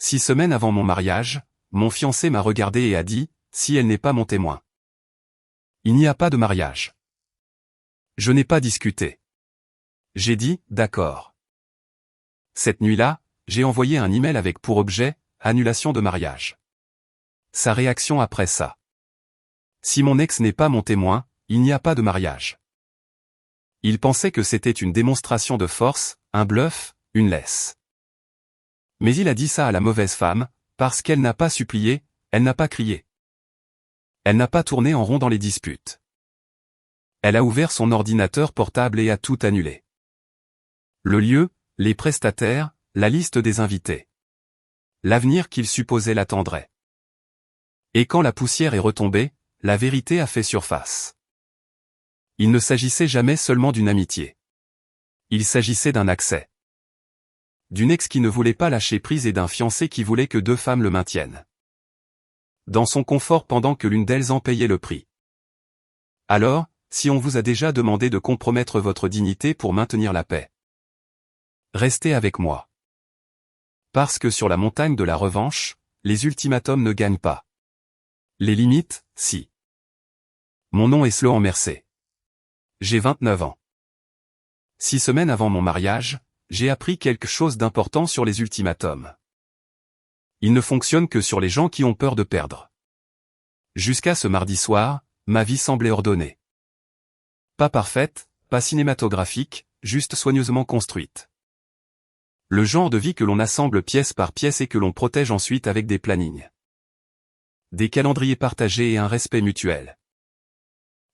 6 semaines avant mon mariage, mon fiancé m'a regardé et a dit, si elle n'est pas mon témoin, il n'y a pas de mariage. Je n'ai pas discuté. J'ai dit, d'accord. Cette nuit-là, j'ai envoyé un email avec pour objet, annulation de mariage. Sa réaction après ça. Si mon ex n'est pas mon témoin, il n'y a pas de mariage. Il pensait que c'était une démonstration de force, un bluff, une laisse. Mais il a dit ça à la mauvaise femme, parce qu'elle n'a pas supplié, elle n'a pas crié. Elle n'a pas tourné en rond dans les disputes. Elle a ouvert son ordinateur portable et a tout annulé. Le lieu, les prestataires, la liste des invités. L'avenir qu'il supposait l'attendrait. Et quand la poussière est retombée, la vérité a fait surface. Il ne s'agissait jamais seulement d'une amitié. Il s'agissait d'un accès. D'une ex qui ne voulait pas lâcher prise et d'un fiancé qui voulait que 2 femmes le maintiennent dans son confort pendant que l'une d'elles en payait le prix. Alors, si on vous a déjà demandé de compromettre votre dignité pour maintenir la paix, restez avec moi. Parce que sur la montagne de la revanche, les ultimatums ne gagnent pas. Les limites, si. Mon nom est Sloan Mercé. J'ai 29 ans. 6 semaines avant mon mariage, j'ai appris quelque chose d'important sur les ultimatums. Ils ne fonctionnent que sur les gens qui ont peur de perdre. Jusqu'à ce mardi soir, ma vie semblait ordonnée. Pas parfaite, pas cinématographique, juste soigneusement construite. Le genre de vie que l'on assemble pièce par pièce et que l'on protège ensuite avec des plannings. Des calendriers partagés et un respect mutuel.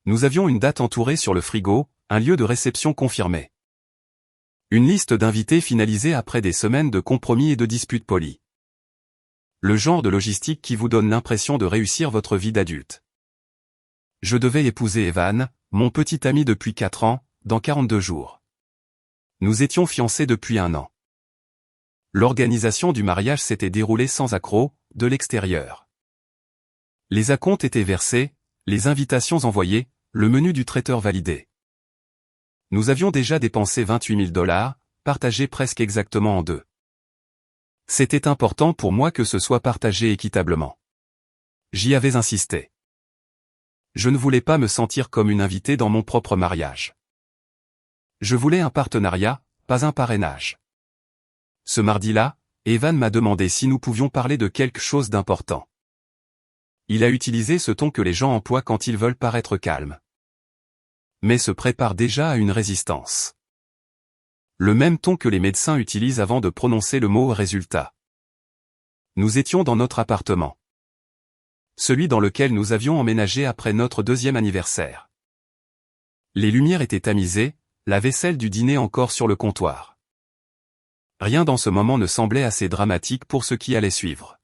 Nous avions une date entourée sur le frigo, un lieu de réception confirmé. Une liste d'invités finalisée après des semaines de compromis et de disputes polies. Le genre de logistique qui vous donne l'impression de réussir votre vie d'adulte. Je devais épouser Evan, mon petit ami depuis 4 ans, dans 42 jours. Nous étions fiancés depuis 1 an. L'organisation du mariage s'était déroulée sans accroc, de l'extérieur. Les acomptes étaient versés, les invitations envoyées, le menu du traiteur validé. Nous avions déjà dépensé $28 000, partagés presque exactement en 2. C'était important pour moi que ce soit partagé équitablement. J'y avais insisté. Je ne voulais pas me sentir comme une invitée dans mon propre mariage. Je voulais un partenariat, pas un parrainage. Ce mardi-là, Evan m'a demandé si nous pouvions parler de quelque chose d'important. Il a utilisé ce ton que les gens emploient quand ils veulent paraître calmes. Mais se prépare déjà à une résistance. Le même ton que les médecins utilisent avant de prononcer le mot résultat. Nous étions dans notre appartement. Celui dans lequel nous avions emménagé après notre 2e anniversaire. Les lumières étaient tamisées, la vaisselle du dîner encore sur le comptoir. Rien dans ce moment ne semblait assez dramatique pour ce qui allait suivre.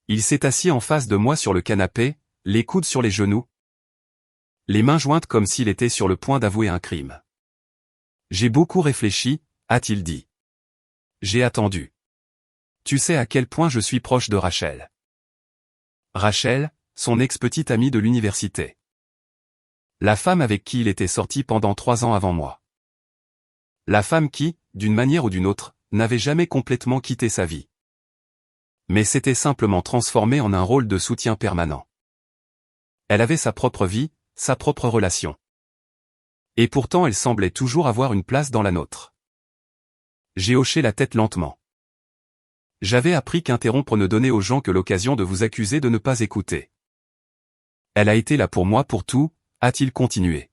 Il s'est assis en face de moi sur le canapé, les coudes sur les genoux, les mains jointes comme s'il était sur le point d'avouer un crime. J'ai beaucoup réfléchi, a-t-il dit. J'ai attendu. Tu sais à quel point je suis proche de Rachel. Rachel, son ex-petite amie de l'université. La femme avec qui il était sorti pendant 3 ans avant moi. La femme qui, d'une manière ou d'une autre, n'avait jamais complètement quitté sa vie. Mais s'était simplement transformée en un rôle de soutien permanent. Elle avait sa propre vie, sa propre relation. Et pourtant elle semblait toujours avoir une place dans la nôtre. J'ai hoché la tête lentement. J'avais appris qu'interrompre ne donnait aux gens que l'occasion de vous accuser de ne pas écouter. Elle a été là pour moi pour tout, a-t-il continué.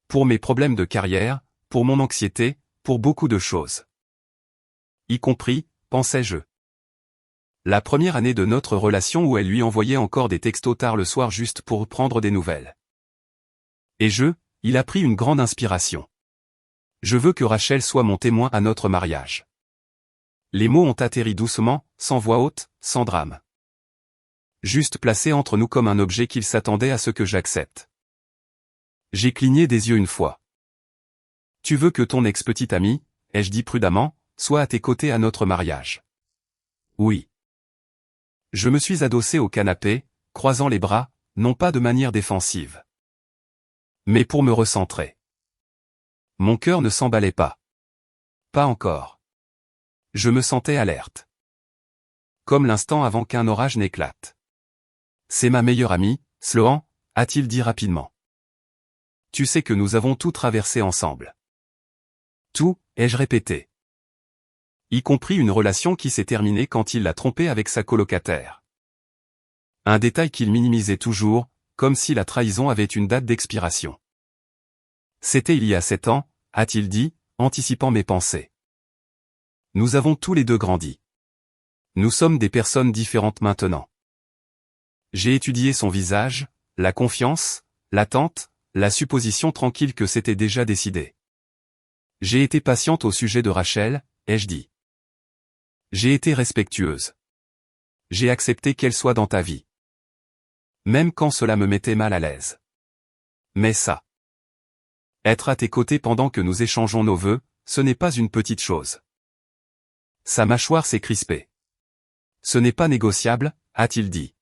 Pour mes problèmes de carrière, pour mon anxiété, pour beaucoup de choses. Y compris, pensais-je. La première année de notre relation où elle lui envoyait encore des textos tard le soir juste pour prendre des nouvelles. Et il a pris une grande inspiration. Je veux que Rachel soit mon témoin à notre mariage. Les mots ont atterri doucement, sans voix haute, sans drame. Juste placé entre nous comme un objet qu'il s'attendait à ce que j'accepte. J'ai cligné des yeux une fois. Tu veux que ton ex-petite amie, ai-je dit prudemment, soit à tes côtés à notre mariage? Oui. Je me suis adossé au canapé, croisant les bras, non pas de manière défensive. Mais pour me recentrer. Mon cœur ne s'emballait pas. Pas encore. Je me sentais alerte. comme l'instant avant qu'un orage n'éclate. C'est ma meilleure amie, Sloan, a-t-il dit rapidement. Tu sais que nous avons tout traversé ensemble. Tout, ai-je répété. Y compris une relation qui s'est terminée quand il l'a trompée avec sa colocataire. Un détail qu'il minimisait toujours, comme si la trahison avait une date d'expiration. C'était il y a 7 ans, a-t-il dit, anticipant mes pensées. Nous avons tous les deux grandi. Nous sommes des personnes différentes maintenant. J'ai étudié son visage, la confiance, l'attente, la supposition tranquille que c'était déjà décidé. J'ai été patiente au sujet de Rachel, ai-je dit. J'ai été respectueuse. J'ai accepté qu'elle soit dans ta vie. Même quand cela me mettait mal à l'aise. Mais ça. Être à tes côtés pendant que nous échangeons nos vœux, ce n'est pas une petite chose. Sa mâchoire s'est crispée. Ce n'est pas négociable, a-t-il dit.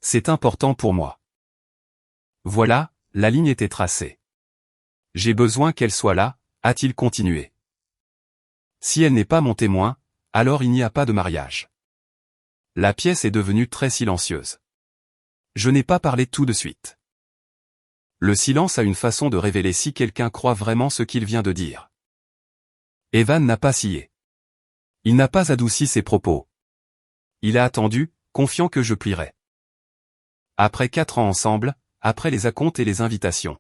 C'est important pour moi. Voilà, la ligne était tracée. J'ai besoin qu'elle soit là, a-t-il continué. Si elle n'est pas mon témoin, alors il n'y a pas de mariage. La pièce est devenue très silencieuse. Je n'ai pas parlé tout de suite. Le silence a une façon de révéler si quelqu'un croit vraiment ce qu'il vient de dire. Evan n'a pas scié. Il n'a pas adouci ses propos. Il a attendu, confiant que je plierais. Après 4 ans ensemble, après les acomptes et les invitations.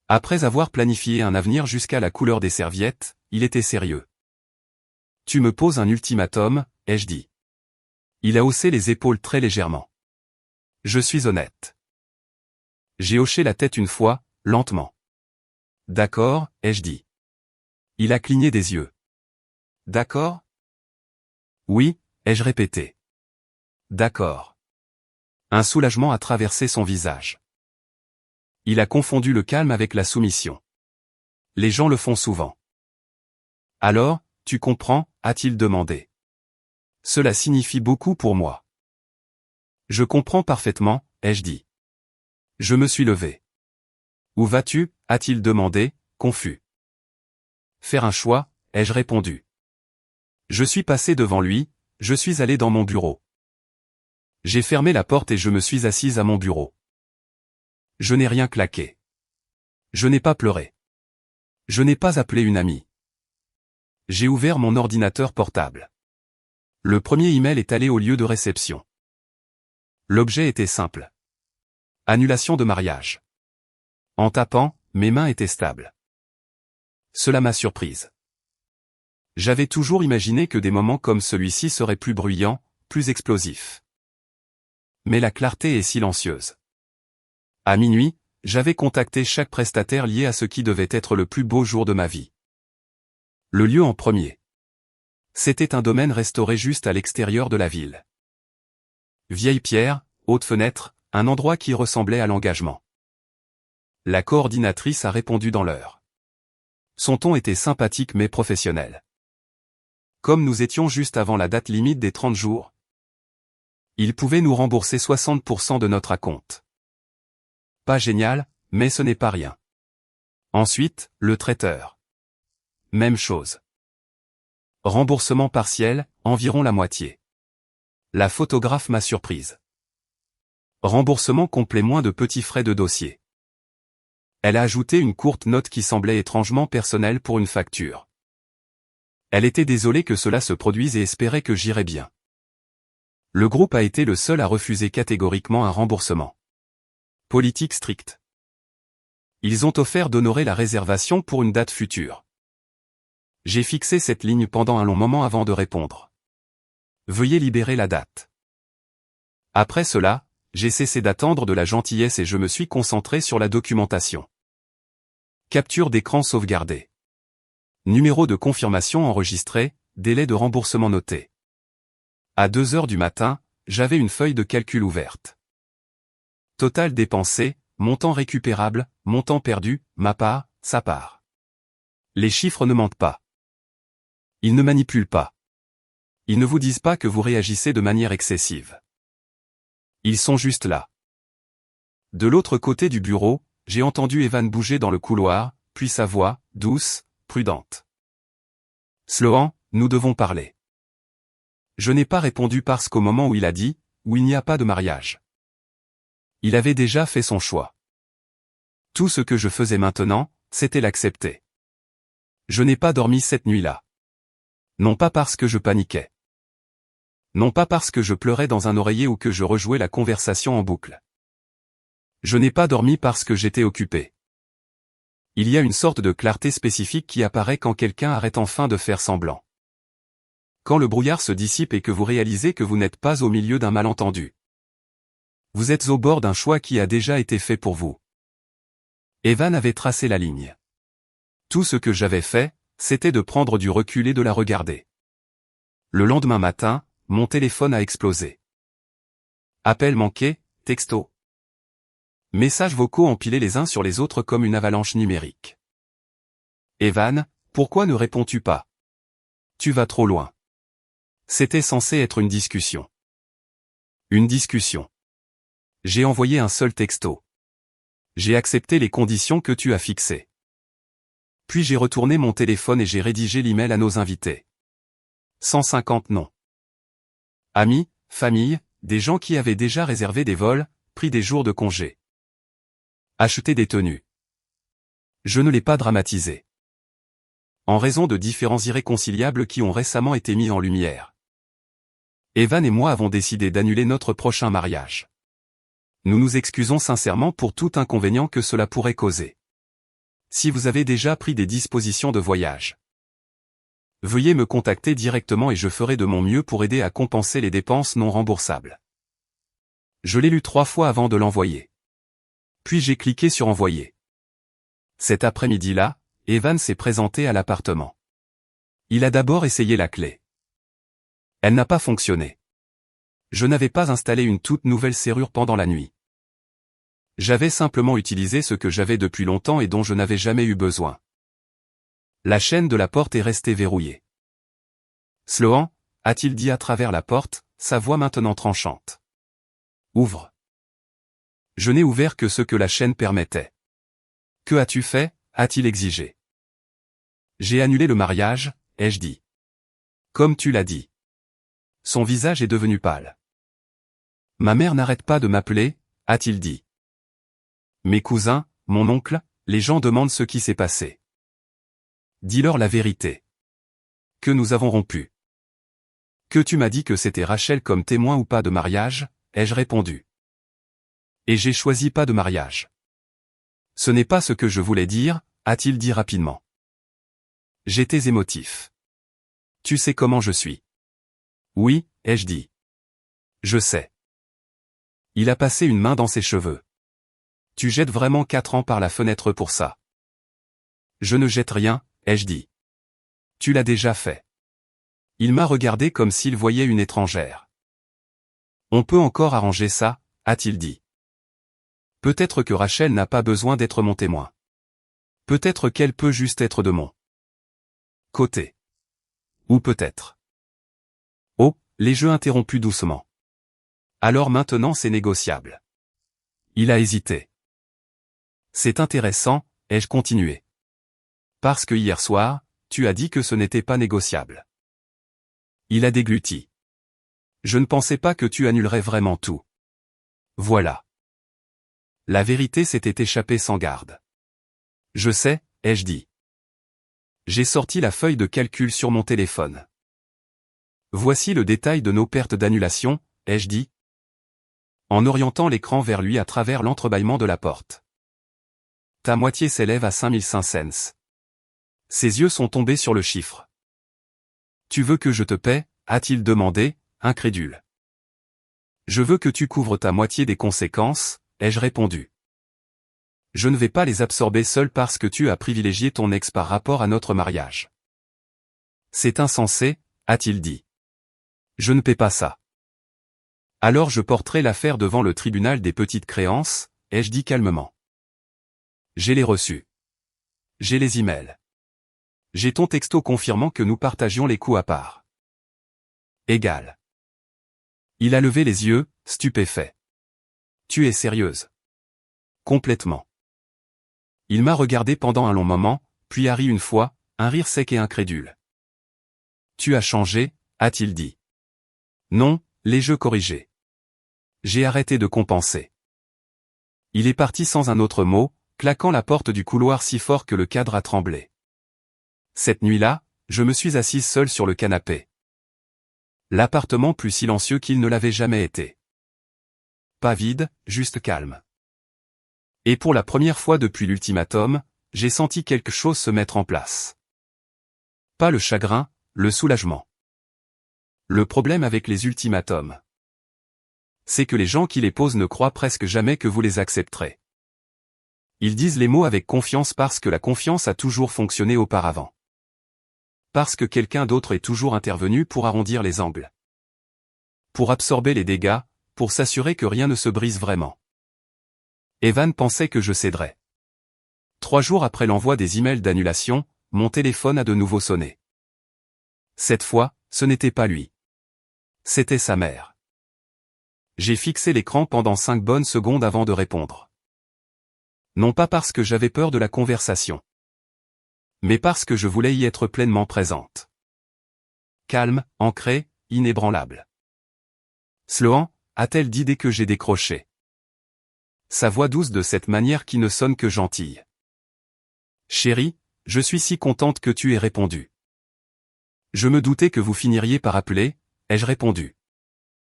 Après avoir planifié un avenir jusqu'à la couleur des serviettes, il était sérieux. Tu me poses un ultimatum, ai-je dit. Il a haussé les épaules très légèrement. Je suis honnête. J'ai hoché la tête une fois, lentement. D'accord, ai-je dit. Il a cligné des yeux. D'accord? Oui, ai-je répété. D'accord. Un soulagement a traversé son visage. Il a confondu le calme avec la soumission. Les gens le font souvent. Alors, tu comprends, a-t-il demandé. Cela signifie beaucoup pour moi. Je comprends parfaitement, ai-je dit. Je me suis levé. Où vas-tu, a-t-il demandé, confus. Faire un choix, ai-je répondu. Je suis passé devant lui, je suis allé dans mon bureau. J'ai fermé la porte et je me suis assise à mon bureau. Je n'ai rien claqué. Je n'ai pas pleuré. Je n'ai pas appelé une amie. J'ai ouvert mon ordinateur portable. Le premier email est allé au lieu de réception. L'objet était simple. Annulation de mariage. En tapant, mes mains étaient stables. Cela m'a surprise. J'avais toujours imaginé que des moments comme celui-ci seraient plus bruyants, plus explosifs. Mais la clarté est silencieuse. À minuit, j'avais contacté chaque prestataire lié à ce qui devait être le plus beau jour de ma vie. Le lieu en premier. C'était un domaine restauré juste à l'extérieur de la ville. Vieille pierre, haute fenêtre, un endroit qui ressemblait à l'engagement. La coordinatrice a répondu dans l'heure. Son ton était sympathique mais professionnel. Comme nous étions juste avant la date limite des 30 jours, il pouvait nous rembourser 60% de notre acompte. Pas génial, mais ce n'est pas rien. Ensuite, le traiteur. Même chose. Remboursement partiel, environ la moitié. La photographe m'a surprise. Remboursement complet moins de petits frais de dossier. Elle a ajouté une courte note qui semblait étrangement personnelle pour une facture. Elle était désolée que cela se produise et espérait que j'irais bien. Le groupe a été le seul à refuser catégoriquement un remboursement. Politique stricte. Ils ont offert d'honorer la réservation pour une date future. J'ai fixé cette ligne pendant un long moment avant de répondre. Veuillez libérer la date. Après cela, j'ai cessé d'attendre de la gentillesse et je me suis concentré sur la documentation. Capture d'écran sauvegardée. Numéro de confirmation enregistré, délai de remboursement noté. À 2 heures du matin, j'avais une feuille de calcul ouverte. Total dépensé, montant récupérable, montant perdu, ma part, sa part. Les chiffres ne mentent pas. Ils ne manipulent pas. Ils ne vous disent pas que vous réagissez de manière excessive. Ils sont juste là. De l'autre côté du bureau, j'ai entendu Evan bouger dans le couloir, puis sa voix, douce, prudente. Sloan, nous devons parler. Je n'ai pas répondu parce qu'au moment où il a dit, où il n'y a pas de mariage. Il avait déjà fait son choix. Tout ce que je faisais maintenant, c'était l'accepter. Je n'ai pas dormi cette nuit-là. Non pas parce que je paniquais. Non pas parce que je pleurais dans un oreiller ou que je rejouais la conversation en boucle. Je n'ai pas dormi parce que j'étais occupé. Il y a une sorte de clarté spécifique qui apparaît quand quelqu'un arrête enfin de faire semblant. Quand le brouillard se dissipe et que vous réalisez que vous n'êtes pas au milieu d'un malentendu. Vous êtes au bord d'un choix qui a déjà été fait pour vous. Evan avait tracé la ligne. Tout ce que j'avais fait, c'était de prendre du recul et de la regarder. Le lendemain matin, mon téléphone a explosé. Appel manqué, texto. Messages vocaux empilés les uns sur les autres comme une avalanche numérique. Evan, pourquoi ne réponds-tu pas? Tu vas trop loin. C'était censé être une discussion. Une discussion. J'ai envoyé un seul texto. J'ai accepté les conditions que tu as fixées. Puis j'ai retourné mon téléphone et j'ai rédigé l'email à nos invités. 150 noms. Amis, famille, des gens qui avaient déjà réservé des vols, pris des jours de congé. Acheté des tenues. Je ne l'ai pas dramatisé. En raison de différends irréconciliables qui ont récemment été mis en lumière. Evan et moi avons décidé d'annuler notre prochain mariage. Nous nous excusons sincèrement pour tout inconvénient que cela pourrait causer. Si vous avez déjà pris des dispositions de voyage, veuillez me contacter directement et je ferai de mon mieux pour aider à compenser les dépenses non remboursables. Je l'ai lu 3 fois avant de l'envoyer. Puis j'ai cliqué sur envoyer. Cet après-midi-là, Evan s'est présenté à l'appartement. Il a d'abord essayé la clé. Elle n'a pas fonctionné. Je n'avais pas installé une toute nouvelle serrure pendant la nuit. J'avais simplement utilisé ce que j'avais depuis longtemps et dont je n'avais jamais eu besoin. La chaîne de la porte est restée verrouillée. Sloan, a-t-il dit à travers la porte, sa voix maintenant tranchante. Ouvre. Je n'ai ouvert que ce que la chaîne permettait. Que as-tu fait, a-t-il exigé. J'ai annulé le mariage, ai-je dit. Comme tu l'as dit. Son visage est devenu pâle. Ma mère n'arrête pas de m'appeler, a-t-il dit. Mes cousins, mon oncle, les gens demandent ce qui s'est passé. Dis-leur la vérité. Que nous avons rompu. Que tu m'as dit que c'était Rachel comme témoin ou pas de mariage, ai-je répondu. Et j'ai choisi pas de mariage. Ce n'est pas ce que je voulais dire, a-t-il dit rapidement. J'étais émotif. Tu sais comment je suis. Oui, ai-je dit. Je sais. Il a passé une main dans ses cheveux. Tu jettes vraiment 4 ans par la fenêtre pour ça. Je ne jette rien, ai-je dit. Tu l'as déjà fait. Il m'a regardé comme s'il voyait une étrangère. On peut encore arranger ça, a-t-il dit. Peut-être que Rachel n'a pas besoin d'être mon témoin. Peut-être qu'elle peut juste être de mon côté. Ou peut-être. Oh, les jeux interrompus doucement. Alors maintenant c'est négociable. Il a hésité. C'est intéressant, ai-je continué. Parce que hier soir, tu as dit que ce n'était pas négociable. Il a dégluti. Je ne pensais pas que tu annulerais vraiment tout. Voilà. La vérité s'était échappée sans garde. Je sais, ai-je dit. J'ai sorti la feuille de calcul sur mon téléphone. Voici le détail de nos pertes d'annulation, ai-je dit. En orientant l'écran vers lui à travers l'entrebâillement de la porte. Ta moitié s'élève à 5500 cents. Ses yeux sont tombés sur le chiffre. Tu veux que je te paie, a-t-il demandé, incrédule. Je veux que tu couvres ta moitié des conséquences, ai-je répondu. Je ne vais pas les absorber seul parce que tu as privilégié ton ex par rapport à notre mariage. C'est insensé, a-t-il dit. Je ne paie pas ça. Alors je porterai l'affaire devant le tribunal des petites créances, ai-je dit calmement. J'ai les reçus. J'ai les emails. J'ai ton texto confirmant que nous partagions les coûts à part. Égal. Il a levé les yeux, stupéfait. Tu es sérieuse? Complètement. Il m'a regardé pendant un long moment, puis a ri une fois, un rire sec et incrédule. Tu as changé, a-t-il dit. Non, les jeux corrigés. J'ai arrêté de compenser. Il est parti sans un autre mot, claquant la porte du couloir si fort que le cadre a tremblé. Cette nuit-là, je me suis assise seule sur le canapé. L'appartement plus silencieux qu'il ne l'avait jamais été. Pas vide, juste calme. Et pour la première fois depuis l'ultimatum, j'ai senti quelque chose se mettre en place. Pas le chagrin, le soulagement. Le problème avec les ultimatums, c'est que les gens qui les posent ne croient presque jamais que vous les accepterez. Ils disent les mots avec confiance parce que la confiance a toujours fonctionné auparavant. Parce que quelqu'un d'autre est toujours intervenu pour arrondir les angles. Pour absorber les dégâts, pour s'assurer que rien ne se brise vraiment. Evan pensait que je céderais. 3 jours après l'envoi des emails d'annulation, mon téléphone a de nouveau sonné. Cette fois, ce n'était pas lui. C'était sa mère. J'ai fixé l'écran pendant 5 bonnes secondes avant de répondre. Non pas parce que j'avais peur de la conversation, mais parce que je voulais y être pleinement présente. Calme, ancrée, inébranlable. Sloan, a-t-elle dit dès que j'ai décroché. Sa voix douce de cette manière qui ne sonne que gentille. Chérie, je suis si contente que tu aies répondu. Je me doutais que vous finiriez par appeler, ai-je répondu.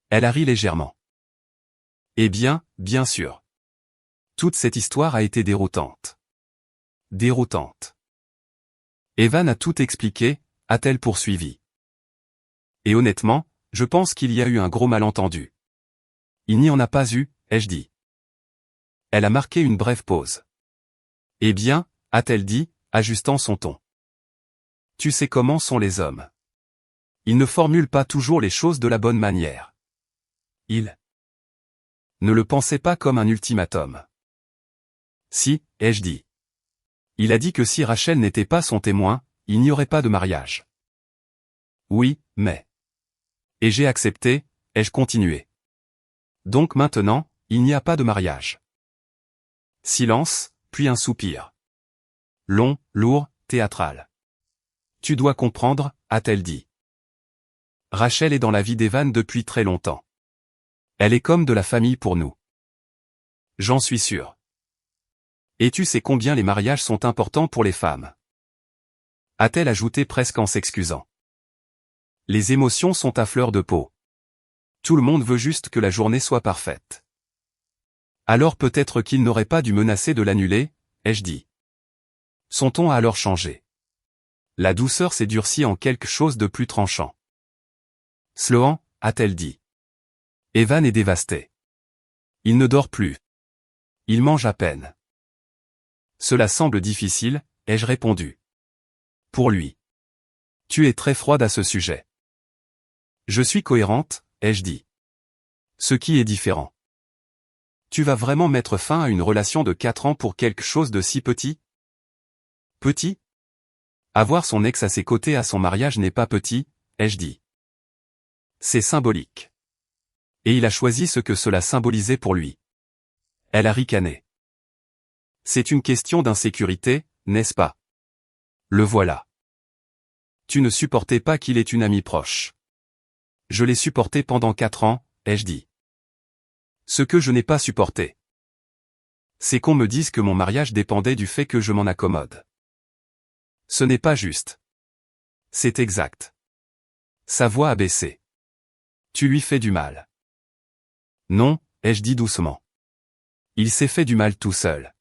Elle a ri légèrement. Eh bien, bien sûr. Toute cette histoire a été déroutante. Déroutante. Evan a tout expliqué, a-t-elle poursuivi. Et honnêtement, je pense qu'il y a eu un gros malentendu. Il n'y en a pas eu, ai-je dit. Elle a marqué une brève pause. Eh bien, a-t-elle dit, ajustant son ton. Tu sais comment sont les hommes. Ils ne formulent pas toujours les choses de la bonne manière. Il ne le pensait pas comme un ultimatum. Si, ai-je dit. Il a dit que si Rachel n'était pas son témoin, il n'y aurait pas de mariage. Oui, mais... Et j'ai accepté, ai-je continué. Donc maintenant, il n'y a pas de mariage. Silence, puis un soupir. Long, lourd, théâtral. Tu dois comprendre, a-t-elle dit. Rachel est dans la vie d'Evan depuis très longtemps. Elle est comme de la famille pour nous. J'en suis sûr. Et tu sais combien les mariages sont importants pour les femmes. A-t-elle ajouté presque en s'excusant. Les émotions sont à fleur de peau. Tout le monde veut juste que la journée soit parfaite. Alors peut-être qu'il n'aurait pas dû menacer de l'annuler, ai-je dit. Son ton a alors changé. La douceur s'est durcie en quelque chose de plus tranchant. Sloan, a-t-elle dit. Evan est dévasté. Il ne dort plus. Il mange à peine. Cela semble difficile, ai-je répondu. Pour lui. Tu es très froide à ce sujet. Je suis cohérente, ai-je dit. Ce qui est différent. Tu vas vraiment mettre fin à une relation de 4 ans pour quelque chose de si petit? Petit? Avoir son ex à ses côtés à son mariage n'est pas petit, ai-je dit. C'est symbolique. Et il a choisi ce que cela symbolisait pour lui. Elle a ricané. C'est une question d'insécurité, n'est-ce pas? Le voilà. Tu ne supportais pas qu'il ait une amie proche. Je l'ai supporté pendant 4 ans, ai-je dit. Ce que je n'ai pas supporté, c'est qu'on me dise que mon mariage dépendait du fait que je m'en accommode. Ce n'est pas juste. C'est exact. Sa voix a baissé. Tu lui fais du mal. Non, ai-je dit doucement. Il s'est fait du mal tout seul.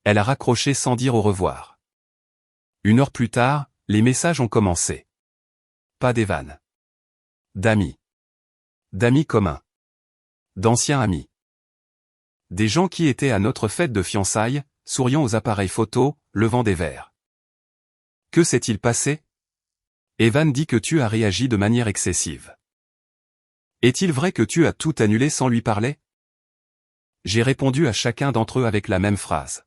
Elle a raccroché sans dire au revoir. 1 heure plus tard, les messages ont commencé. Pas d'Evan. D'amis. D'amis communs. D'anciens amis. Des gens qui étaient à notre fête de fiançailles, souriant aux appareils photo, levant des verres. Que s'est-il passé? Evan dit que tu as réagi de manière excessive. Est-il vrai que tu as tout annulé sans lui parler? J'ai répondu à chacun d'entre eux avec la même phrase.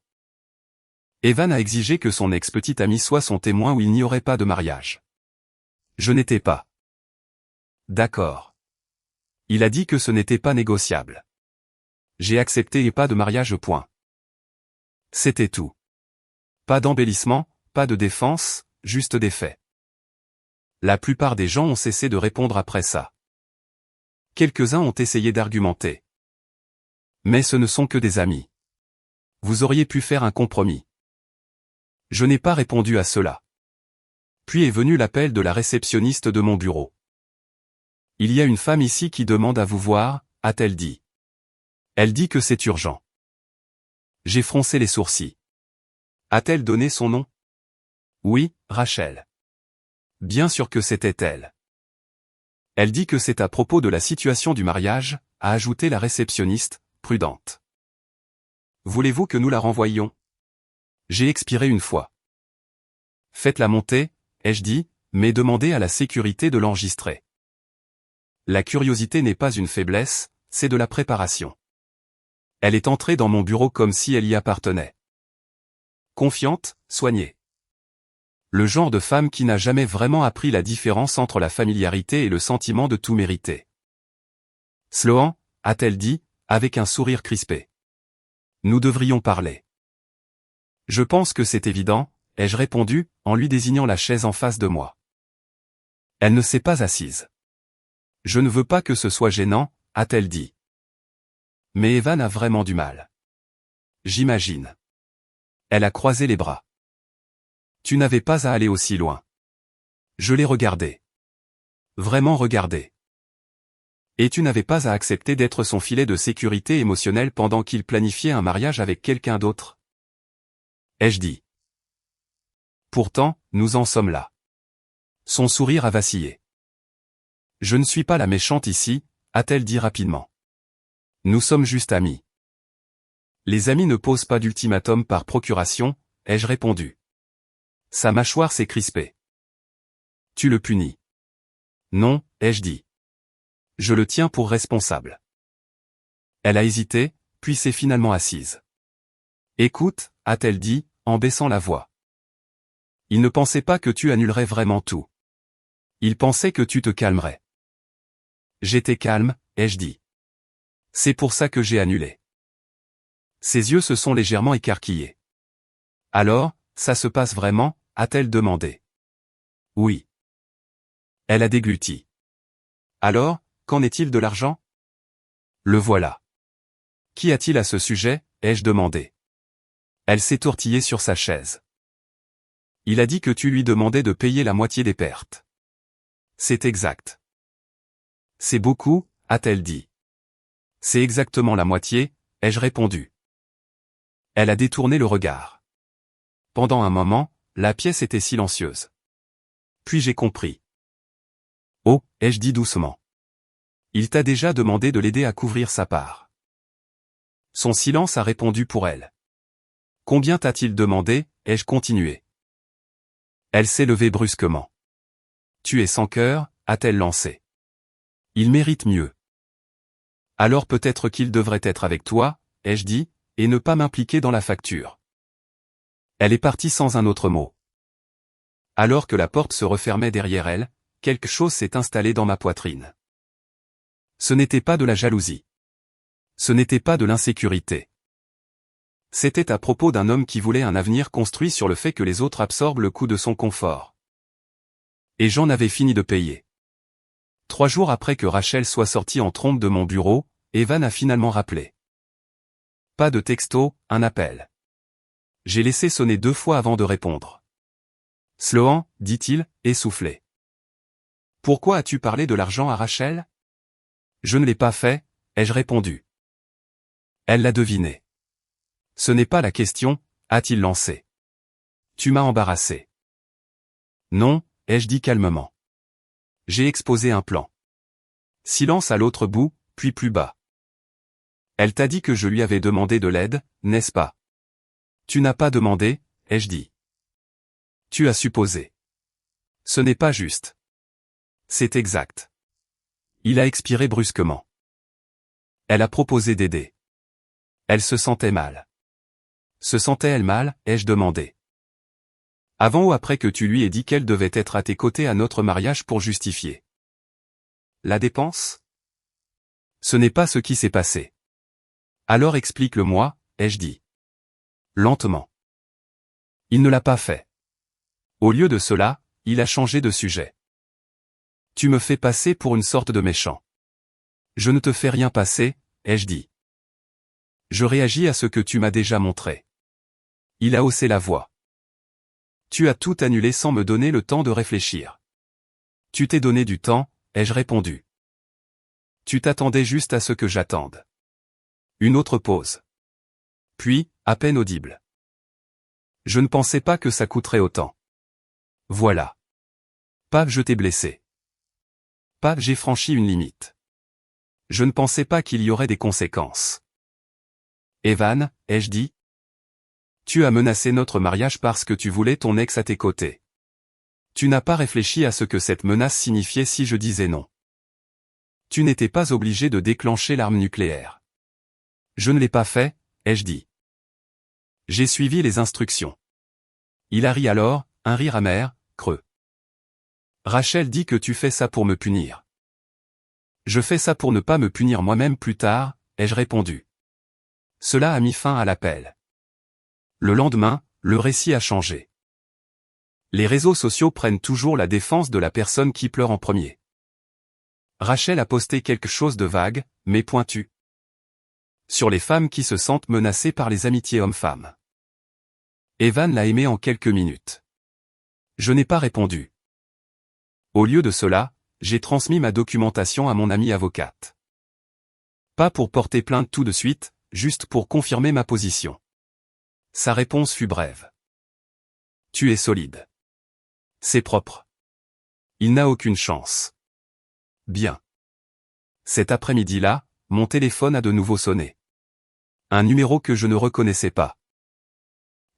Evan a exigé que son ex-petite amie soit son témoin ou il n'y aurait pas de mariage. Je n'étais pas. D'accord. Il a dit que ce n'était pas négociable. J'ai accepté et pas de mariage point. C'était tout. Pas d'embellissement, pas de défense, juste des faits. La plupart des gens ont cessé de répondre après ça. Quelques-uns ont essayé d'argumenter. Mais ce ne sont que des amis. Vous auriez pu faire un compromis. Je n'ai pas répondu à cela. Puis est venu l'appel de la réceptionniste de mon bureau. Il y a une femme ici qui demande à vous voir, a-t-elle dit. Elle dit que c'est urgent. J'ai froncé les sourcils. A-t-elle donné son nom? Oui, Rachel. Bien sûr que c'était elle. Elle dit que c'est à propos de la situation du mariage, a ajouté la réceptionniste, prudente. Voulez-vous que nous la renvoyions? J'ai expiré une fois. Faites-la monter, ai-je dit, mais demandez à la sécurité de l'enregistrer. La curiosité n'est pas une faiblesse, c'est de la préparation. Elle est entrée dans mon bureau comme si elle y appartenait. Confiante, soignée. Le genre de femme qui n'a jamais vraiment appris la différence entre la familiarité et le sentiment de tout mériter. Sloan, a-t-elle dit, avec un sourire crispé. Nous devrions parler. Je pense que c'est évident, ai-je répondu, en lui désignant la chaise en face de moi. Elle ne s'est pas assise. Je ne veux pas que ce soit gênant, a-t-elle dit. Mais Evan a vraiment du mal. J'imagine. Elle a croisé les bras. Tu n'avais pas à aller aussi loin. Je l'ai regardé. Vraiment regardé. Et tu n'avais pas à accepter d'être son filet de sécurité émotionnelle pendant qu'il planifiait un mariage avec quelqu'un d'autre. Ai-je dit. Pourtant, nous en sommes là. Son sourire a vacillé. Je ne suis pas la méchante ici, a-t-elle dit rapidement. Nous sommes juste amis. Les amis ne posent pas d'ultimatum par procuration, ai-je répondu. Sa mâchoire s'est crispée. Tu le punis. Non, ai-je dit. Je le tiens pour responsable. Elle a hésité, puis s'est finalement assise. Écoute, a-t-elle dit, en baissant la voix. Il ne pensait pas que tu annulerais vraiment tout. Il pensait que tu te calmerais. J'étais calme, ai-je dit. C'est pour ça que j'ai annulé. Ses yeux se sont légèrement écarquillés. Alors, ça se passe vraiment, a-t-elle demandé. Oui. Elle a dégluti. Alors, qu'en est-il de l'argent? Le voilà. Qu'y a-t-il à ce sujet, ai-je demandé. Elle s'est tortillée sur sa chaise. Il a dit que tu lui demandais de payer la moitié des pertes. C'est exact. C'est beaucoup, a-t-elle dit. C'est exactement la moitié, ai-je répondu. Elle a détourné le regard. Pendant un moment, la pièce était silencieuse. Puis j'ai compris. Oh, ai-je dit doucement. Il t'a déjà demandé de l'aider à couvrir sa part. Son silence a répondu pour elle. Combien t'a-t-il demandé, ai-je continué. Elle s'est levée brusquement. Tu es sans cœur, a-t-elle lancé. Il mérite mieux. Alors peut-être qu'il devrait être avec toi, ai-je dit, et ne pas m'impliquer dans la facture. Elle est partie sans un autre mot. Alors que la porte se refermait derrière elle, quelque chose s'est installé dans ma poitrine. Ce n'était pas de la jalousie. Ce n'était pas de l'insécurité. C'était à propos d'un homme qui voulait un avenir construit sur le fait que les autres absorbent le coût de son confort. Et j'en avais fini de payer. 3 jours après que Rachel soit sortie en trombe de mon bureau, Evan a finalement rappelé. Pas de texto, un appel. J'ai laissé sonner 2 fois avant de répondre. Sloan, dit-il, essoufflé. Pourquoi as-tu parlé de l'argent à Rachel? Je ne l'ai pas fait, ai-je répondu. Elle l'a deviné. Ce n'est pas la question, a-t-il lancé. Tu m'as embarrassé. Non, ai-je dit calmement. J'ai exposé un plan. Silence à l'autre bout, puis plus bas. Elle t'a dit que je lui avais demandé de l'aide, n'est-ce pas? Tu n'as pas demandé, ai-je dit. Tu as supposé. Ce n'est pas juste. C'est exact. Il a expiré brusquement. Elle a proposé d'aider. Elle se sentait mal. Se sentait-elle mal, ai-je demandé. Avant ou après que tu lui aies dit qu'elle devait être à tes côtés à notre mariage pour justifier la dépense? Ce n'est pas ce qui s'est passé. Alors explique-le-moi, ai-je dit. Lentement. Il ne l'a pas fait. Au lieu de cela, il a changé de sujet. Tu me fais passer pour une sorte de méchant. Je ne te fais rien passer, ai-je dit. Je réagis à ce que tu m'as déjà montré. Il a haussé la voix. Tu as tout annulé sans me donner le temps de réfléchir. Tu t'es donné du temps, ai-je répondu. Tu t'attendais juste à ce que j'attende. Une autre pause. Puis, à peine audible. Je ne pensais pas que ça coûterait autant. Voilà. Paf, je t'ai blessé. Paf, j'ai franchi une limite. Je ne pensais pas qu'il y aurait des conséquences. Evan, ai-je dit. Tu as menacé notre mariage parce que tu voulais ton ex à tes côtés. Tu n'as pas réfléchi à ce que cette menace signifiait si je disais non. Tu n'étais pas obligé de déclencher l'arme nucléaire. Je ne l'ai pas fait, ai-je dit. J'ai suivi les instructions. Il a ri alors, un rire amer, creux. Rachel dit que tu fais ça pour me punir. Je fais ça pour ne pas me punir moi-même plus tard, ai-je répondu. Cela a mis fin à l'appel. Le lendemain, le récit a changé. Les réseaux sociaux prennent toujours la défense de la personne qui pleure en premier. Rachel a posté quelque chose de vague, mais pointu. Sur les femmes qui se sentent menacées par les amitiés hommes-femmes. Evan l'a aimé en quelques minutes. Je n'ai pas répondu. Au lieu de cela, j'ai transmis ma documentation à mon amie avocate. Pas pour porter plainte tout de suite, juste pour confirmer ma position. Sa réponse fut brève. Tu es solide. C'est propre. Il n'a aucune chance. Bien. Cet après-midi-là, mon téléphone a de nouveau sonné. Un numéro que je ne reconnaissais pas.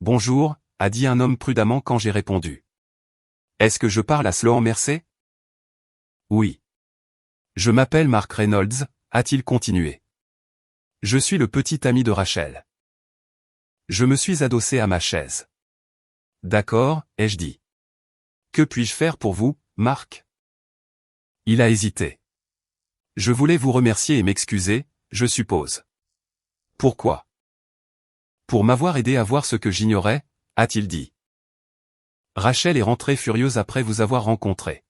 Bonjour, a dit un homme prudemment quand j'ai répondu. Est-ce que je parle à Sloan Mercer? Oui. Je m'appelle Mark Reynolds, a-t-il continué. Je suis le petit ami de Rachel. Je me suis adossé à ma chaise. D'accord, ai-je dit. Que puis-je faire pour vous, Mark? Il a hésité. Je voulais vous remercier et m'excuser, je suppose. Pourquoi? Pour m'avoir aidé à voir ce que j'ignorais, a-t-il dit. Rachel est rentrée furieuse après vous avoir rencontré.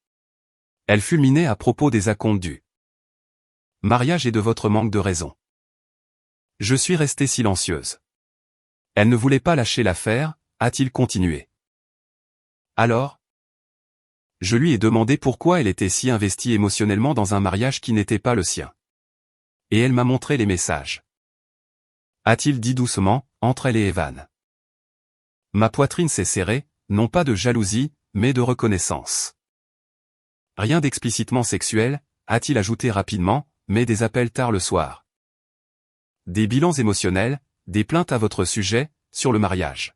Elle fulminait à propos des acomptes dus. Mariage et de votre manque de raison. Je suis restée silencieuse. Elle ne voulait pas lâcher l'affaire, a-t-il continué. Alors? Je lui ai demandé pourquoi elle était si investie émotionnellement dans un mariage qui n'était pas le sien. Et elle m'a montré les messages. A-t-il dit doucement, entre elle et Evan. Ma poitrine s'est serrée, non pas de jalousie, mais de reconnaissance. Rien d'explicitement sexuel, a-t-il ajouté rapidement, mais des appels tard le soir. Des bilans émotionnels, des plaintes à votre sujet, sur le mariage.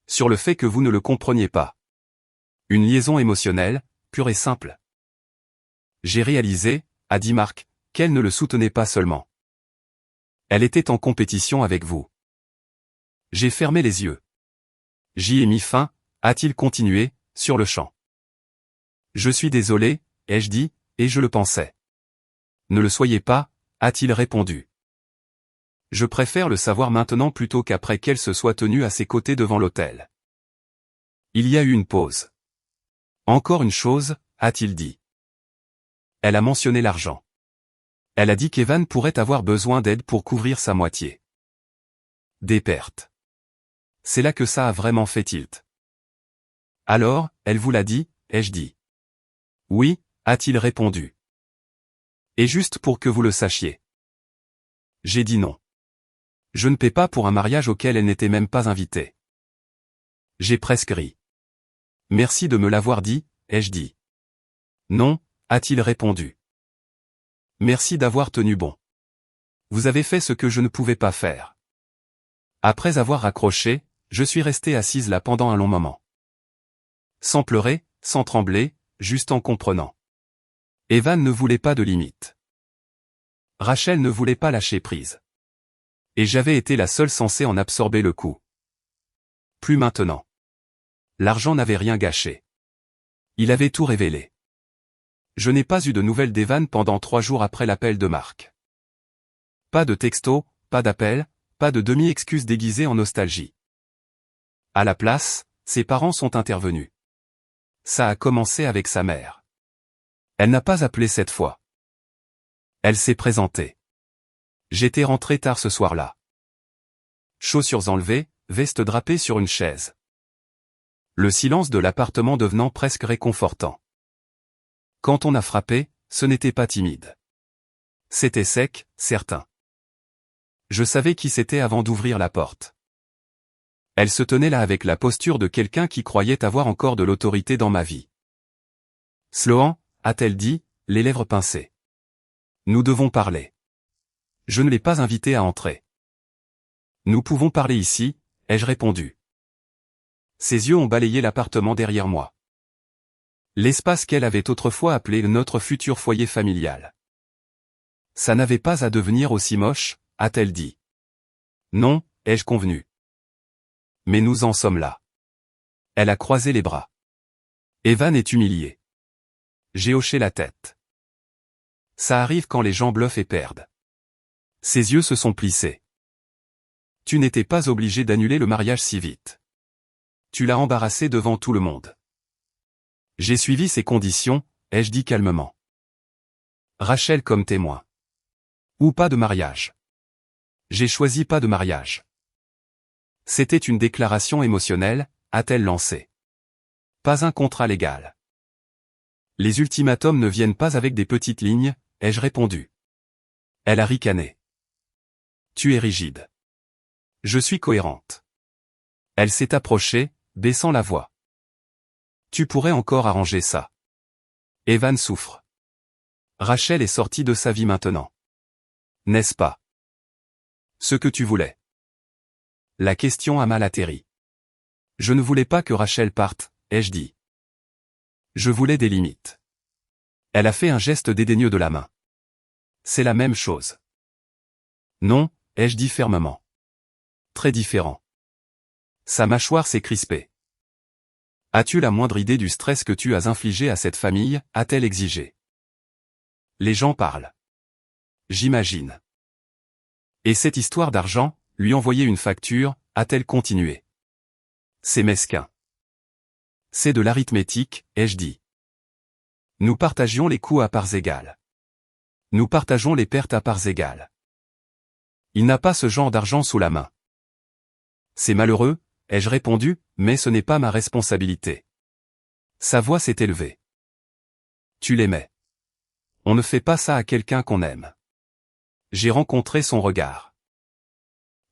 Sur le fait que vous ne le compreniez pas. Une liaison émotionnelle, pure et simple. J'ai réalisé, a dit Mark, qu'elle ne le soutenait pas seulement. Elle était en compétition avec vous. J'ai fermé les yeux. J'y ai mis fin, a-t-il continué, sur le champ. Je suis désolé, ai-je dit, et je le pensais. Ne le soyez pas, a-t-il répondu. Je préfère le savoir maintenant plutôt qu'après qu'elle se soit tenue à ses côtés devant l'autel. Il y a eu une pause. Encore une chose, a-t-il dit. Elle a mentionné l'argent. Elle a dit qu'Evan pourrait avoir besoin d'aide pour couvrir sa moitié. Des pertes. C'est là que ça a vraiment fait tilt. Alors, elle vous l'a dit, ai-je dit. Oui, a-t-il répondu. Et juste pour que vous le sachiez. J'ai dit non. Je ne paie pas pour un mariage auquel elle n'était même pas invitée. J'ai presque ri. Merci de me l'avoir dit, ai-je dit. Non, a-t-il répondu. Merci d'avoir tenu bon. Vous avez fait ce que je ne pouvais pas faire. Après avoir raccroché, je suis restée assise là pendant un long moment. Sans pleurer, sans trembler, juste en comprenant. Evan ne voulait pas de limite. Rachel ne voulait pas lâcher prise. Et j'avais été la seule censée en absorber le coup. Plus maintenant. L'argent n'avait rien gâché. Il avait tout révélé. Je n'ai pas eu de nouvelles d'Evan pendant 3 jours après l'appel de Mark. Pas de texto, pas d'appel, pas de demi-excuse déguisée en nostalgie. À la place, ses parents sont intervenus. Ça a commencé avec sa mère. Elle n'a pas appelé cette fois. Elle s'est présentée. J'étais rentré tard ce soir-là. Chaussures enlevées, veste drapée sur une chaise. Le silence de l'appartement devenant presque réconfortant. Quand on a frappé, ce n'était pas timide. C'était sec, certain. Je savais qui c'était avant d'ouvrir la porte. Elle se tenait là avec la posture de quelqu'un qui croyait avoir encore de l'autorité dans ma vie. Sloan, a-t-elle dit, les lèvres pincées. Nous devons parler. Je ne l'ai pas invité à entrer. Nous pouvons parler ici, ai-je répondu. Ses yeux ont balayé l'appartement derrière moi. L'espace qu'elle avait autrefois appelé notre futur foyer familial. Ça n'avait pas à devenir aussi moche, a-t-elle dit. Non, ai-je convenu. Mais nous en sommes là. Elle a croisé les bras. Evan est humilié. J'ai hoché la tête. Ça arrive quand les gens bluffent et perdent. Ses yeux se sont plissés. Tu n'étais pas obligé d'annuler le mariage si vite. Tu l'as embarrassé devant tout le monde. J'ai suivi ses conditions, ai-je dit calmement. Rachel comme témoin. Ou pas de mariage. J'ai choisi pas de mariage. C'était une déclaration émotionnelle, a-t-elle lancé. Pas un contrat légal. Les ultimatums ne viennent pas avec des petites lignes, ai-je répondu. Elle a ricané. Tu es rigide. Je suis cohérente. Elle s'est approchée, baissant la voix. Tu pourrais encore arranger ça. Evan souffre. Rachel est sortie de sa vie maintenant. N'est-ce pas? Ce que tu voulais. La question a mal atterri. Je ne voulais pas que Rachel parte, ai-je dit. Je voulais des limites. Elle a fait un geste dédaigneux de la main. C'est la même chose. Non, ai-je dit fermement. Très différent. Sa mâchoire s'est crispée. As-tu la moindre idée du stress que tu as infligé à cette famille, a-t-elle exigé. Les gens parlent. J'imagine. Et cette histoire d'argent, lui envoyer une facture, a-t-elle continué. C'est mesquin. C'est de l'arithmétique, ai-je dit. Nous partagions les coûts à parts égales. Nous partageons les pertes à parts égales. Il n'a pas ce genre d'argent sous la main. C'est malheureux, ai-je répondu, mais ce n'est pas ma responsabilité. Sa voix s'est élevée. Tu l'aimais. On ne fait pas ça à quelqu'un qu'on aime. J'ai rencontré son regard.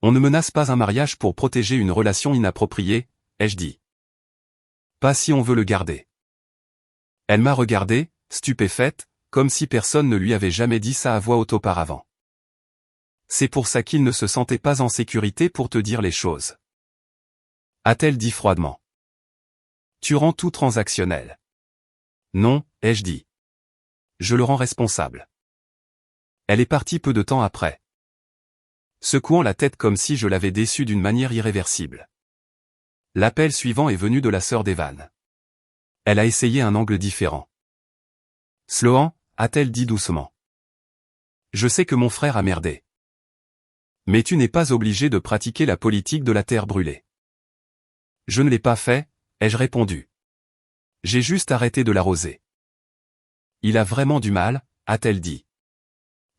On ne menace pas un mariage pour protéger une relation inappropriée, ai-je dit. Pas si on veut le garder. Elle m'a regardé, stupéfaite, comme si personne ne lui avait jamais dit ça à voix haute auparavant. C'est pour ça qu'il ne se sentait pas en sécurité pour te dire les choses. A-t-elle dit froidement. Tu rends tout transactionnel. Non, ai-je dit. Je le rends responsable. Elle est partie peu de temps après. Secouant la tête comme si je l'avais déçue d'une manière irréversible. L'appel suivant est venu de la sœur d'Evan. Elle a essayé un angle différent. Sloan, a-t-elle dit doucement. Je sais que mon frère a merdé. Mais tu n'es pas obligé de pratiquer la politique de la terre brûlée. Je ne l'ai pas fait, ai-je répondu. J'ai juste arrêté de l'arroser. Il a vraiment du mal, a-t-elle dit.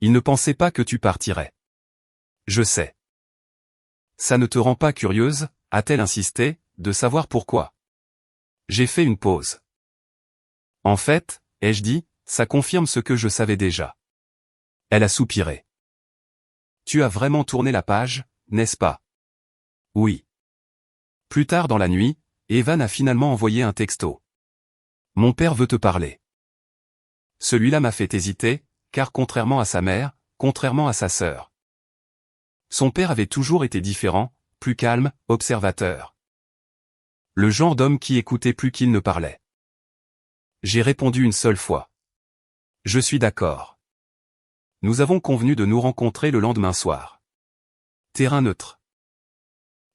Il ne pensait pas que tu partirais. Je sais. Ça ne te rend pas curieuse, a-t-elle insisté, de savoir pourquoi. J'ai fait une pause. En fait, ai-je dit, ça confirme ce que je savais déjà. Elle a soupiré. Tu as vraiment tourné la page, n'est-ce pas? Oui. Plus tard dans la nuit, Evan a finalement envoyé un texto. Mon père veut te parler. Celui-là m'a fait hésiter, car contrairement à sa mère, contrairement à sa sœur. Son père avait toujours été différent, plus calme, observateur. Le genre d'homme qui écoutait plus qu'il ne parlait. J'ai répondu une seule fois. Je suis d'accord. Nous avons convenu de nous rencontrer le lendemain soir. Terrain neutre.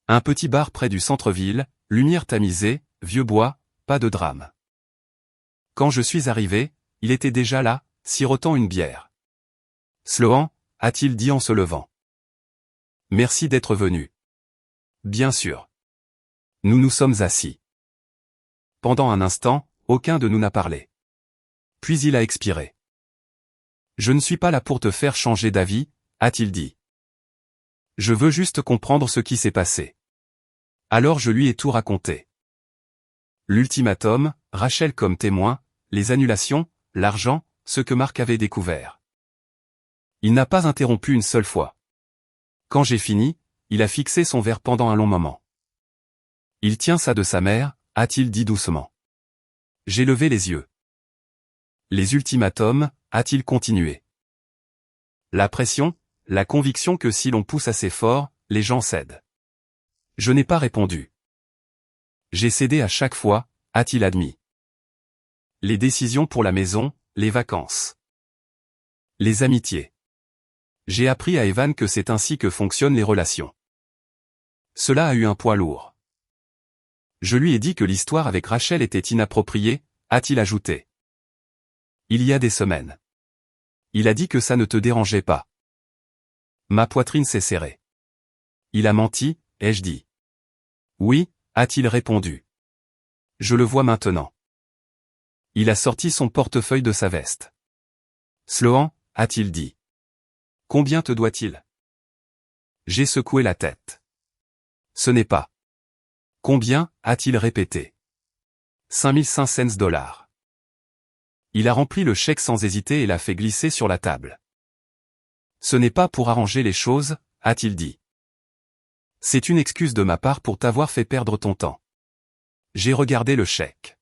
Un petit bar près du centre-ville, lumière tamisée, vieux bois, pas de drame. Quand je suis arrivé, il était déjà là, sirotant une bière. Sloan, a-t-il dit en se levant. Merci d'être venu. Bien sûr. Nous nous sommes assis. Pendant un instant, aucun de nous n'a parlé. Puis il a expiré. Je ne suis pas là pour te faire changer d'avis, a-t-il dit. Je veux juste comprendre ce qui s'est passé. Alors je lui ai tout raconté. L'ultimatum, Rachel comme témoin, les annulations, l'argent, ce que Marc avait découvert. Il n'a pas interrompu une seule fois. Quand j'ai fini, il a fixé son verre pendant un long moment. Il tient ça de sa mère, a-t-il dit doucement. J'ai levé les yeux. Les ultimatums, a-t-il continué. La pression, la conviction que si l'on pousse assez fort, les gens cèdent. Je n'ai pas répondu. J'ai cédé à chaque fois, a-t-il admis. Les décisions pour la maison, les vacances. Les amitiés. J'ai appris à Evan que c'est ainsi que fonctionnent les relations. Cela a eu un poids lourd. Je lui ai dit que l'histoire avec Rachel était inappropriée, a-t-il ajouté. Il y a des semaines. Il a dit que ça ne te dérangeait pas. Ma poitrine s'est serrée. Il a menti, ai-je dit. Oui, a-t-il répondu. Je le vois maintenant. Il a sorti son portefeuille de sa veste. Sloan, a-t-il dit. Combien te doit-il? J'ai secoué la tête. Ce n'est pas. Combien, a-t-il répété. 5500 $. Il a rempli le chèque sans hésiter et l'a fait glisser sur la table. Ce n'est pas pour arranger les choses, a-t-il dit. C'est une excuse de ma part pour t'avoir fait perdre ton temps. J'ai regardé le chèque.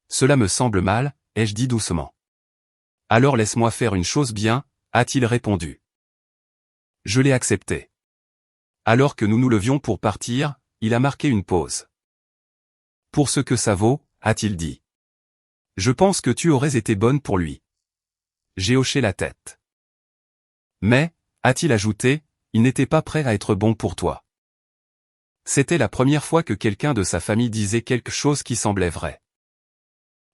Cela me semble mal, ai-je dit doucement. Alors laisse-moi faire une chose bien, a-t-il répondu. Je l'ai accepté. Alors que nous nous levions pour partir, il a marqué une pause. Pour ce que ça vaut, a-t-il dit. Je pense que tu aurais été bonne pour lui. J'ai hoché la tête. Mais, a-t-il ajouté, il n'était pas prêt à être bon pour toi. C'était la première fois que quelqu'un de sa famille disait quelque chose qui semblait vrai.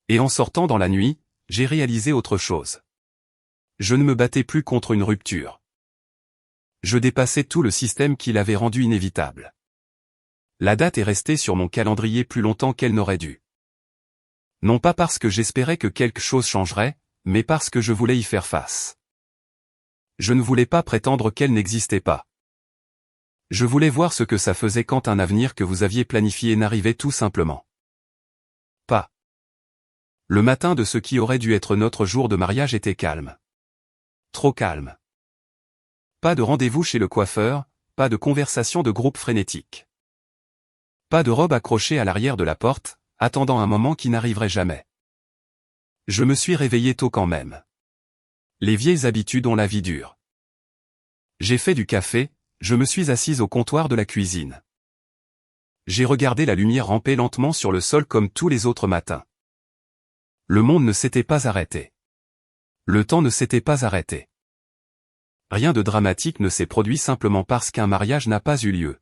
Et en sortant dans la nuit, j'ai réalisé autre chose. Je ne me battais plus contre une rupture. Je dépassais tout le système qui l'avait rendu inévitable. La date est restée sur mon calendrier plus longtemps qu'elle n'aurait dû. Non pas parce que j'espérais que quelque chose changerait, mais parce que je voulais y faire face. Je ne voulais pas prétendre qu'elle n'existait pas. Je voulais voir ce que ça faisait quand un avenir que vous aviez planifié n'arrivait tout simplement pas. Le matin de ce qui aurait dû être notre jour de mariage était calme. Trop calme. Pas de rendez-vous chez le coiffeur, pas de conversation de groupe frénétique. Pas de robe accrochée à l'arrière de la porte, attendant un moment qui n'arriverait jamais. Je me suis réveillé tôt quand même. Les vieilles habitudes ont la vie dure. J'ai fait du café, je me suis assise au comptoir de la cuisine. J'ai regardé la lumière ramper lentement sur le sol comme tous les autres matins. Le monde ne s'était pas arrêté. Le temps ne s'était pas arrêté. Rien de dramatique ne s'est produit simplement parce qu'un mariage n'a pas eu lieu.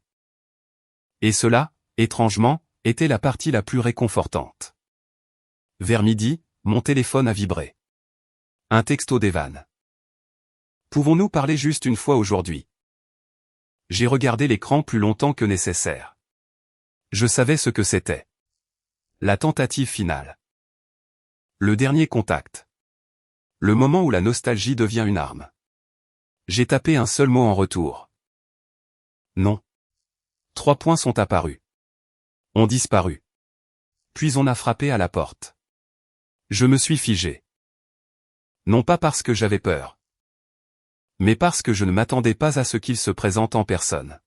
Et cela, étrangement, était la partie la plus réconfortante. Vers midi, mon téléphone a vibré. Un texto d'Evan. Pouvons-nous parler juste une fois aujourd'hui? J'ai regardé l'écran plus longtemps que nécessaire. Je savais ce que c'était. La tentative finale. Le dernier contact. Le moment où la nostalgie devient une arme. J'ai tapé un seul mot en retour. Non. 3 points sont apparus. Ont disparu. Puis on a frappé à la porte. Je me suis figé. Non pas parce que j'avais peur. Mais parce que je ne m'attendais pas à ce qu'il se présente en personne.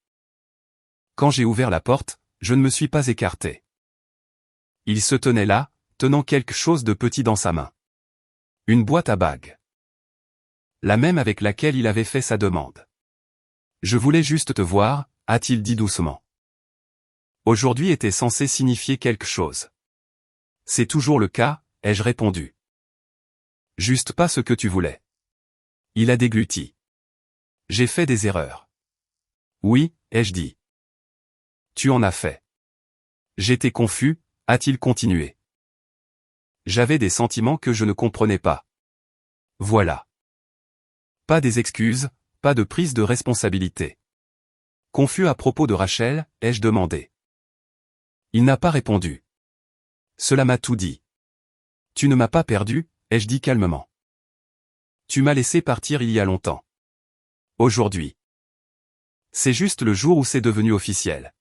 Quand j'ai ouvert la porte, je ne me suis pas écarté. Il se tenait là, tenant quelque chose de petit dans sa main. Une boîte à bagues. La même avec laquelle il avait fait sa demande. Je voulais juste te voir, a-t-il dit doucement. Aujourd'hui était censé signifier quelque chose. C'est toujours le cas, ai-je répondu. Juste pas ce que tu voulais. Il a dégluti. J'ai fait des erreurs. Oui, ai-je dit. Tu en as fait. J'étais confus, a-t-il continué. J'avais des sentiments que je ne comprenais pas. Voilà. Pas des excuses, pas de prise de responsabilité. Confus à propos de Rachel, ai-je demandé. Il n'a pas répondu. Cela m'a tout dit. Tu ne m'as pas perdu, ai-je dit calmement. Tu m'as laissé partir il y a longtemps. Aujourd'hui. C'est juste le jour où c'est devenu officiel.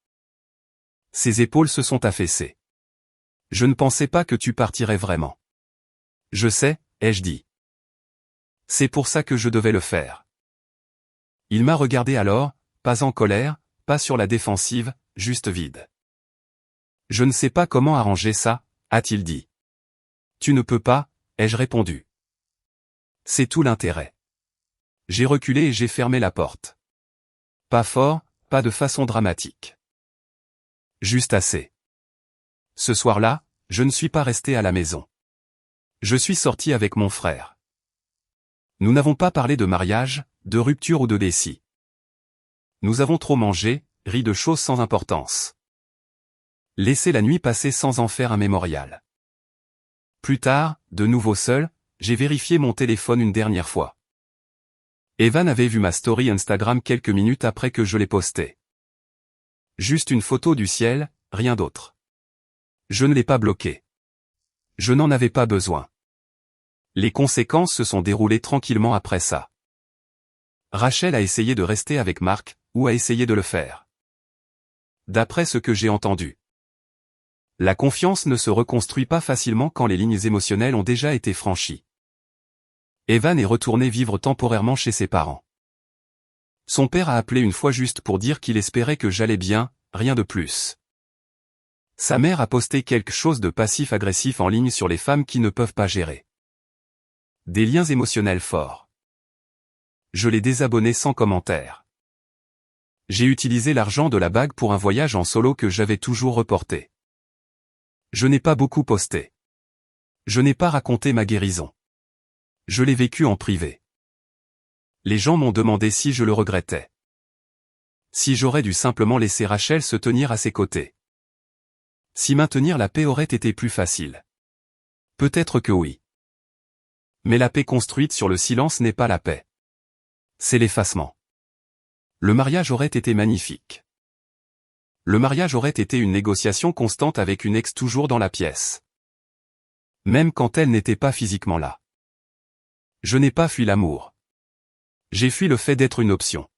Ses épaules se sont affaissées. Je ne pensais pas que tu partirais vraiment. Je sais, ai-je dit. C'est pour ça que je devais le faire. Il m'a regardé alors, pas en colère, pas sur la défensive, juste vide. Je ne sais pas comment arranger ça, a-t-il dit. Tu ne peux pas, ai-je répondu. C'est tout l'intérêt. J'ai reculé et j'ai fermé la porte. Pas fort, pas de façon dramatique. Juste assez. Ce soir-là, je ne suis pas resté à la maison. Je suis sorti avec mon frère. Nous n'avons pas parlé de mariage, de rupture ou de décis. Nous avons trop mangé, ri de choses sans importance. Laissé la nuit passer sans en faire un mémorial. Plus tard, de nouveau seul, j'ai vérifié mon téléphone une dernière fois. Evan avait vu ma story Instagram quelques minutes après que je l'ai postée. Juste une photo du ciel, rien d'autre. Je ne l'ai pas bloqué. Je n'en avais pas besoin. Les conséquences se sont déroulées tranquillement après ça. Rachel a essayé de rester avec Mark, ou a essayé de le faire. D'après ce que j'ai entendu. La confiance ne se reconstruit pas facilement quand les lignes émotionnelles ont déjà été franchies. Evan est retourné vivre temporairement chez ses parents. Son père a appelé une fois juste pour dire qu'il espérait que j'allais bien, rien de plus. Sa mère a posté quelque chose de passif-agressif en ligne sur les femmes qui ne peuvent pas gérer. Des liens émotionnels forts. Je l'ai désabonné sans commentaire. J'ai utilisé l'argent de la bague pour un voyage en solo que j'avais toujours reporté. Je n'ai pas beaucoup posté. Je n'ai pas raconté ma guérison. Je l'ai vécu en privé. Les gens m'ont demandé si je le regrettais. Si j'aurais dû simplement laisser Rachel se tenir à ses côtés. Si maintenir la paix aurait été plus facile. Peut-être que oui. Mais la paix construite sur le silence n'est pas la paix. C'est l'effacement. Le mariage aurait été magnifique. Le mariage aurait été une négociation constante avec une ex toujours dans la pièce. Même quand elle n'était pas physiquement là. Je n'ai pas fui l'amour. J'ai fui le fait d'être une option.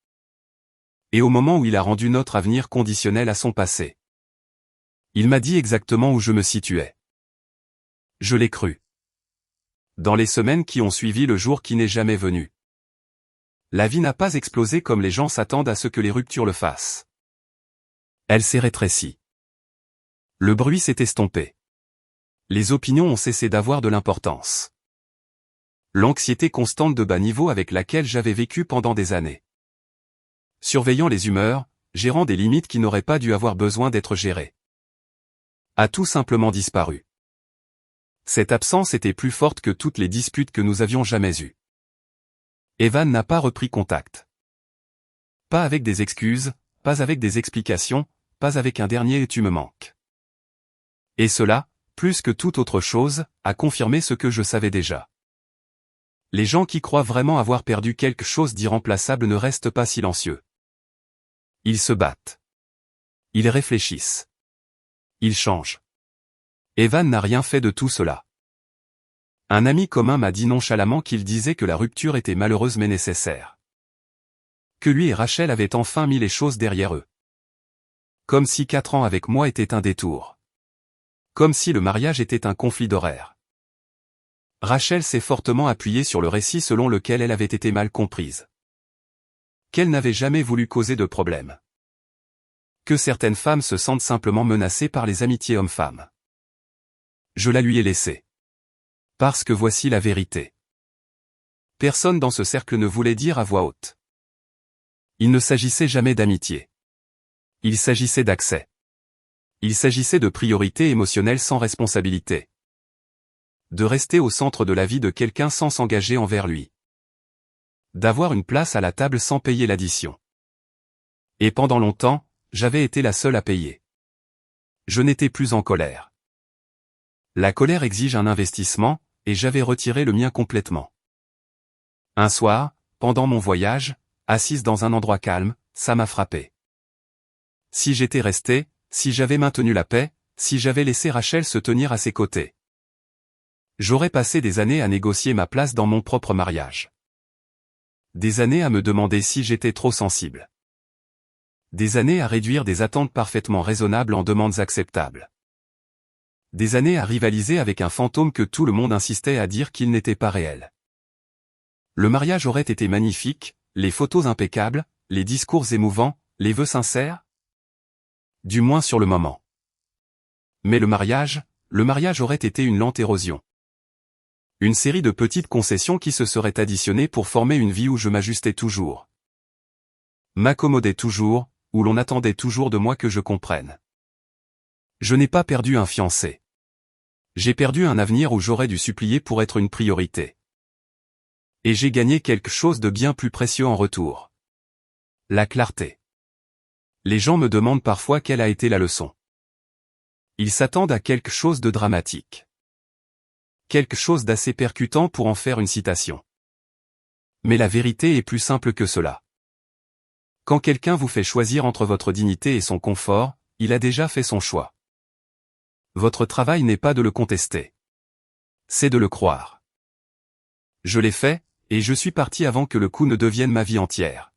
Et au moment où il a rendu notre avenir conditionnel à son passé. Il m'a dit exactement où je me situais. Je l'ai cru. Dans les semaines qui ont suivi le jour qui n'est jamais venu. La vie n'a pas explosé comme les gens s'attendent à ce que les ruptures le fassent. Elle s'est rétrécie. Le bruit s'est estompé. Les opinions ont cessé d'avoir de l'importance. L'anxiété constante de bas niveau avec laquelle j'avais vécu pendant des années. Surveillant les humeurs, gérant des limites qui n'auraient pas dû avoir besoin d'être gérées. A tout simplement disparu. Cette absence était plus forte que toutes les disputes que nous avions jamais eues. Evan n'a pas repris contact. Pas avec des excuses, pas avec des explications, pas avec un dernier « tu me manques ». Et cela, plus que toute autre chose, a confirmé ce que je savais déjà. Les gens qui croient vraiment avoir perdu quelque chose d'irremplaçable ne restent pas silencieux. Ils se battent. Ils réfléchissent. Ils changent. Evan n'a rien fait de tout cela. Un ami commun m'a dit nonchalamment qu'il disait que la rupture était malheureuse mais nécessaire. Que lui et Rachel avaient enfin mis les choses derrière eux. Comme si 4 ans avec moi était un détour. Comme si le mariage était un conflit d'horaires. Rachel s'est fortement appuyée sur le récit selon lequel elle avait été mal comprise. Qu'elle n'avait jamais voulu causer de problème. Que certaines femmes se sentent simplement menacées par les amitiés hommes-femmes. Je la lui ai laissée. Parce que voici la vérité. Personne dans ce cercle ne voulait dire à voix haute. Il ne s'agissait jamais d'amitié. Il s'agissait d'accès. Il s'agissait de priorité émotionnelle sans responsabilité. De rester au centre de la vie de quelqu'un sans s'engager envers lui. D'avoir une place à la table sans payer l'addition. Et pendant longtemps, j'avais été la seule à payer. Je n'étais plus en colère. La colère exige un investissement, et j'avais retiré le mien complètement. Un soir, pendant mon voyage, assise dans un endroit calme, ça m'a frappé. Si j'étais resté, si j'avais maintenu la paix, si j'avais laissé Rachel se tenir à ses côtés. J'aurais passé des années à négocier ma place dans mon propre mariage. Des années à me demander si j'étais trop sensible. Des années à réduire des attentes parfaitement raisonnables en demandes acceptables. Des années à rivaliser avec un fantôme que tout le monde insistait à dire qu'il n'était pas réel. Le mariage aurait été magnifique, les photos impeccables, les discours émouvants, les vœux sincères? Du moins sur le moment. Mais le mariage aurait été une lente érosion. Une série de petites concessions qui se seraient additionnées pour former une vie où je m'ajustais toujours. M'accommodais toujours, où l'on attendait toujours de moi que je comprenne. Je n'ai pas perdu un fiancé. J'ai perdu un avenir où j'aurais dû supplier pour être une priorité. Et j'ai gagné quelque chose de bien plus précieux en retour. La clarté. Les gens me demandent parfois quelle a été la leçon. Ils s'attendent à quelque chose de dramatique. Quelque chose d'assez percutant pour en faire une citation. Mais la vérité est plus simple que cela. Quand quelqu'un vous fait choisir entre votre dignité et son confort, il a déjà fait son choix. Votre travail n'est pas de le contester. C'est de le croire. Je l'ai fait, et je suis parti avant que le coup ne devienne ma vie entière.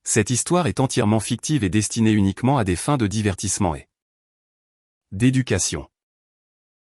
Cette histoire est entièrement fictive et destinée uniquement à des fins de divertissement et d'éducation.